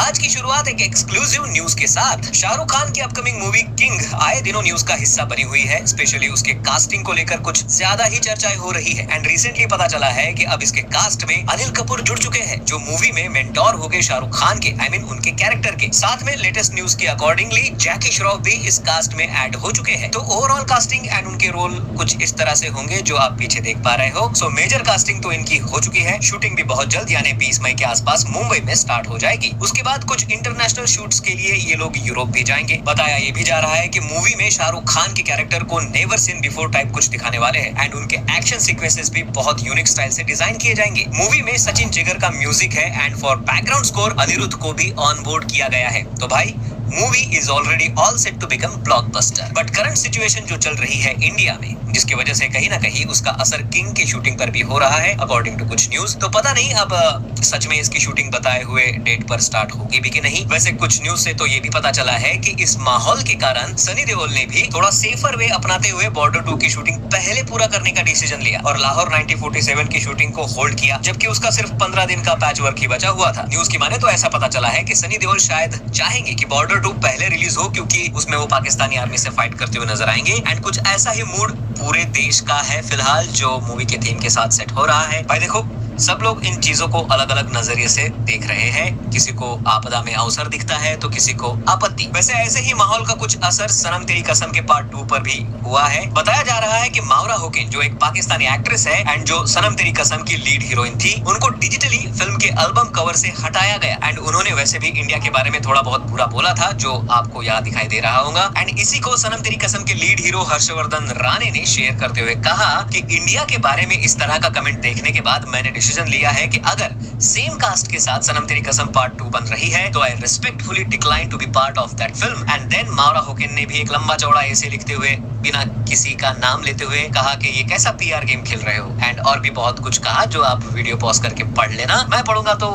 आज की शुरुआत एक एक्सक्लूसिव न्यूज के साथ। शाहरुख खान की अपकमिंग मूवी किंग आए दिनों न्यूज का हिस्सा बनी हुई है। स्पेशली उसके कास्टिंग को लेकर कुछ ज्यादा ही चर्चाएं हो रही है। एंड रिसेंटली पता चला है कि अब इसके कास्ट में अनिल कपूर जुड़ चुके हैं, जो मूवी में मेंटोर हो गए शाहरुख खान के, आई मीन उनके कैरेक्टर के। साथ में लेटेस्ट न्यूज के अकॉर्डिंगली जैकी श्रॉफ भी इस कास्ट में ऐड हो चुके हैं। तो ओवरऑल कास्टिंग एंड उनके रोल कुछ इस तरह से होंगे जो आप पीछे देख पा रहे हो। सो मेजर कास्टिंग तो इनकी हो चुकी है। शूटिंग भी बहुत जल्द यानी 20 मई के आसपास मुंबई में स्टार्ट हो जाएगी। उसके बाद कुछ इंटरनेशनल शूट्स के लिए ये लोग यूरोप भी जाएंगे। बताया ये भी जा रहा है कि मूवी में शाहरुख खान के कैरेक्टर को नेवर सीन बिफोर टाइप कुछ दिखाने वाले हैं। एंड उनके एक्शन सीक्वेंसेस भी बहुत यूनिक स्टाइल से डिजाइन किए जाएंगे। मूवी में सचिन जिगर का म्यूजिक है and for background score Anirudh को भी ऑन बोर्ड किया गया है। तो भाई movie is already all set to become blockbuster. But current situation जो चल रही है इंडिया में, जिसकी वजह से कहीं ना कहीं उसका असर किंग की शूटिंग पर भी हो रहा है अकॉर्डिंग टू कुछ न्यूज। तो पता नहीं अब सच में इसकी शूटिंग बताए हुए डेट पर स्टार्ट होगी भी कि नहीं। वैसे कुछ न्यूज से तो ये भी पता चला है कि इस माहौल के कारण सनी देओल ने भी थोड़ा सेफर वे अपनाते हुए बॉर्डर 2 की शूटिंग पहले पूरा करने का डिसीजन लिया और लाहौर 1947 की शूटिंग को होल्ड किया, जबकि उसका सिर्फ 15 दिन का पैच वर्क ही बचा हुआ था। न्यूज की माने तो ऐसा पता चला है कि सनी देओल शायद चाहेंगे कि बॉर्डर 2 पहले रिलीज हो, क्योंकि उसमें वो पाकिस्तानी आर्मी से फाइट करते हुए नजर आएंगे। एंड कुछ ऐसा ही मूड पूरे देश का है फिलहाल, जो मूवी के थीम के साथ सेट हो रहा है। भाई देखो, सब लोग इन चीजों को अलग अलग नजरिए से देख रहे हैं। किसी को आपदा में अवसर दिखता है तो किसी को आपत्ति। वैसे ऐसे ही माहौल का कुछ असर सनम तेरी कसम के पार्ट 2 पर भी हुआ है। बताया जा रहा है कि मावरा होकिन, जो एक पाकिस्तानी एक्ट्रेस है एंड जो सनम तेरी कसम की लीड हीरोइन थी, उनको डिजिटली फिल्म के एल्बम कवर से हटाया गया। एंड उन्होंने वैसे भी इंडिया के बारे में थोड़ा बहुत बुरा बोला था, जो आपको याद दिखाई दे रहा होगा। एंड इसी को सनम तेरी कसम के लीड हीरो हर्षवर्धन राणे ने शेयर करते हुए कहा कि इंडिया के बारे में इस तरह का कमेंट देखने के बाद मैंने डिसीजन लिया है कि अगर सेम कास्ट के साथ सनम तेरी कसम पार्ट 2 बन रही है तो I respectfully decline to be part of that film. And then Mawra Hocane ने भी एक लंबा चौड़ा ऐसे लिखते हुए, बिना किसी का नाम लेते हुए, कहा कि ये कैसा पीआर गेम खेल रहे हो। एंड और भी बहुत कुछ कहा जो आप वीडियो पॉज करके पढ़ लेना। मैं पढ़ूंगा तो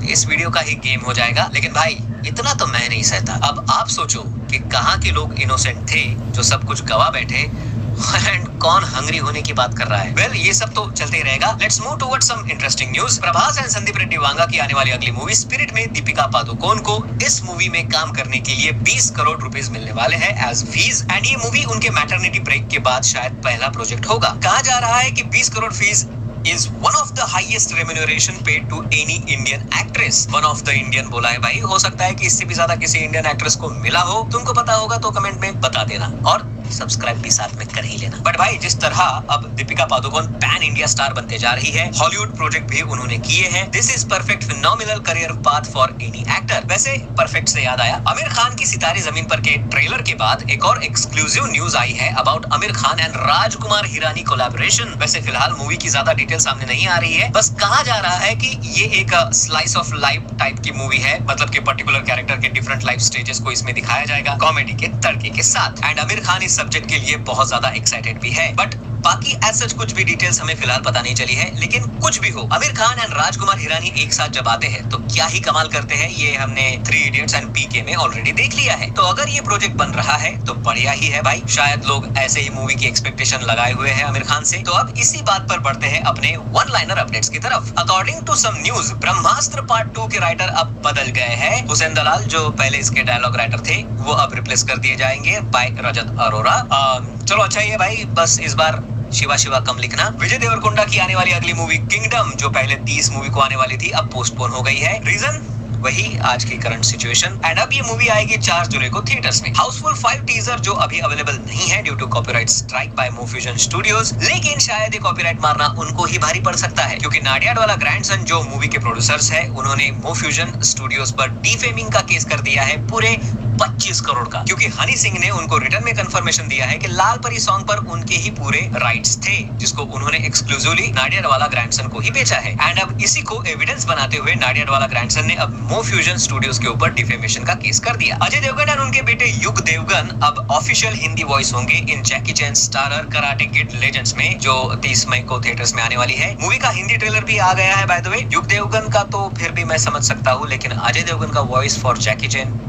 इस वीडियो का ही गेम हो जाएगा। लेकिन भाई इतना तो मैं नहीं सहता। अब आप सोचो कि कहाँ के लोग इनोसेंट थे जो सब कुछ गवा बैठे एंड कौन हंग्री होने की बात कर रहा है। वेल ये सब तो चलते ही रहेगा। Let's move towards some interesting news. Prabhas and Sandeep Reddy Vanga की आने वाली अगली मूवी स्पिरिट में दीपिका पादुकोण को इस मूवी में काम करने के लिए 20 करोड़ रुपीस मिलने वाले हैं एज फीस। एंड ये मूवी उनके मैटरनिटी ब्रेक के बाद शायद पहला प्रोजेक्ट होगा। कहा जा रहा है कि 20 crore fees is one of the highest remuneration paid to any Indian actress। one of the Indian बोला है भाई, हो सकता है कि इससे भी ज्यादा किसी इंडियन एक्ट्रेस को मिला हो। तुमको पता होगा तो कमेंट में बता देना और सब्सक्राइब भी साथ में कर ही लेना। बट भाई जिस तरह अब Deepika Padukone pan India star बनते जा रही है, हॉलीवुड प्रोजेक्ट भी उन्होंने किए हैं। This is perfect phenomenal career path for any actor. वैसे परफेक्ट से याद आया, आमिर खान की सितारे जमीन पर के ट्रेलर के बाद एक और एक्सक्लूसिव न्यूज आई है about Aamir Khan and Rajkumar Hirani collaboration. वैसे फिलहाल मूवी की ज्यादा डिटेल सामने नहीं आ रही है, बस कहा जा रहा है कि ये एक स्लाइस ऑफ लाइफ टाइप की मूवी है, मतलब कि पर्टिकुलर कैरेक्टर के डिफरेंट लाइफ स्टेजेस को इसमें दिखाया जाएगा कॉमेडी के तड़के के साथ। एंड आमिर खान इस सब्जेक्ट के लिए बहुत ज्यादा एक्साइटेड भी है। बट बाकी एज सच कुछ भी डिटेल्स हमें फिलहाल पता नहीं चली है। लेकिन कुछ भी हो, आमिर खान एंड राजकुमार हिरानी एक साथ जब आते हैं तो क्या ही कमाल करते हैं, ये हमने 3 इडियट्स एंड पीके में ऑलरेडी देख लिया है। तो अगर ये प्रोजेक्ट बन रहा है तो बढ़िया ही है भाई। शायद लोग ऐसे ही मूवी की एक्सपेक्टेशन लगाए हुए हैं आमिर खान से। तो अब इसी बात पर बढ़ते हैं अपने वन लाइनर अपडेट्स की तरफ। According to some news, Brahmastra part 2 के राइटर अब बदल गए हैं। हुसैन दलाल जो पहले इसके डायलॉग राइटर थे, वो अब रिप्लेस कर दिए जाएंगे बाय रजत अरोरा। चलो अच्छा ही है भाई, बस इस बार शिवा शिवा कम लिखना। विजय देवरकोंडा की आने वाली अगली मूवी किंगडम, जो पहले 30 मूवी को आने वाली थी, अब पोस्टपोन हो गई है। रीजन वही आज की करंट सिचुएशन। एंड अब ये मूवी आएगी 4 जुलाई को थिएटर्स में। हाउसफुल 5 टीजर जो अभी अवेलेबल नहीं है due to copyright strike by Mofusion studios. लेकिन शायद ये कॉपीराइट मारना उनको ही भारी पड़ सकता है, क्योंकि नाडियाड वाला ग्रैंडसन जो मूवी के प्रोड्यूसर्स है, उन्होंने मोफ्यूजन स्टूडियोज पर डिफेमिंग का केस कर दिया है पूरे 25 करोड़ का, क्योंकि हनी सिंह ने उनको रिटर्न में कंफर्मेशन दिया है कि लाल परी सॉन्ग पर उनके ही पूरे राइट्स थे, जिसको उन्होंने एक्सक्लूसिवली नाडियाड वाला ग्रैंडसन को ही बेचा है। एंड अब इसी को एविडेंस बनाते हुए नाडियाड वाला ग्रैंडसन ने अब मोफ्यूजन स्टूडियोज के ऊपर डिफेमेशन का केस कर दिया। अजय देवगन और उनके बेटे युग देवगन अब ऑफिशियल हिंदी वॉइस होंगे इन जैकी चैन स्टारर कराटे किड लेजेंड्स में, जो 30 मई को थिएटर्स में आने वाली है। मूवी का हिंदी ट्रेलर भी आ गया है बाय द वे। युग देवगन का तो फिर भी मैं समझ सकता हूँ, लेकिन अजय देवगन का वॉइस फॉर जैकी चैन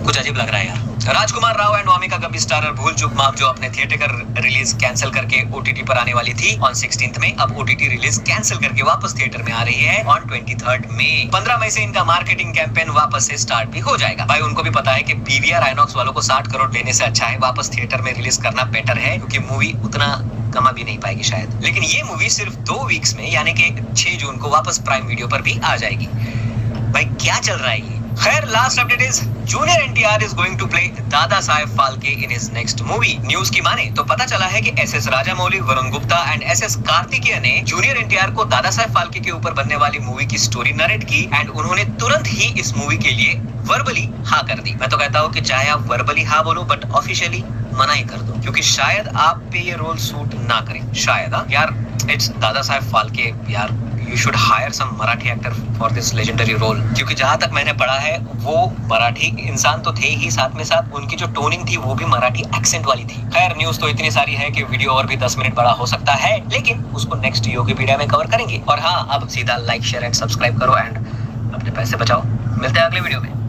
कुछ अजीब लग रहा है यार। राजकुमार राव एंड वामिका गब्बी स्टारर भूल चूक माफ जो अपने थिएटर रिलीज कैंसिल करके ओटीटी पर आने वाली थी ऑन 16th में, अब ओटीटी रिलीज कैंसिल करके वापस थिएटर में आ रही है ऑन 23rd मई। 15 मई से इनका मार्केटिंग कैंपेन वापस से स्टार्ट भी हो जाएगा। भाई उनको भी पता है कि पीवीआर आइनॉक्स वालों को 60 करोड़ देने से अच्छा है वापस थिएटर में रिलीज करना बेटर है, क्योंकि मूवी उतना कमा भी नहीं पाएगी शायद। लेकिन ये मूवी सिर्फ 2 वीक्स में यानी कि 6 जून को वापस प्राइम वीडियो पर भी आ जाएगी। भाई क्या चल रहा है ये। खैर last update is junior NTR is going to play Dada Saheb Phalke in his next movie. News की माने तो पता चला है कि SS Rajamouli, Varun Gupta and SS Karthikeya ने जूनियर एनटीआर को दादा साहेब फाल्के के ऊपर बनने वाली मूवी की स्टोरी नरेट की एंड उन्होंने तुरंत ही इस मूवी के लिए वर्बली हाँ कर दी। मैं तो कहता हूँ कि चाहे आप वर्बली हाँ बोलो बट ऑफिशियली मना ही कर दो, क्योंकि शायद आप पे ये रोल सूट ना करे शायद। यार इट्स दादा साहेब फाल्के यार, You should hire some Marathi actor for this legendary role, क्योंकि जहां तक मैंने पढ़ा है वो मराठी इंसान तो थे ही, साथ में साथ उनकी जो टोनिंग थी वो भी मराठी एक्सेंट वाली थी। खैर न्यूज तो इतनी सारी है कि वीडियो और भी 10 मिनट बड़ा हो सकता है, लेकिन उसको नेक्स्ट योगीपीडिया में कवर करेंगे। और हाँ अब सीधा लाइक शेयर एंड सब्सक्राइब करो एंड अपने पैसे बचाओ। मिलते हैं अगले वीडियो में।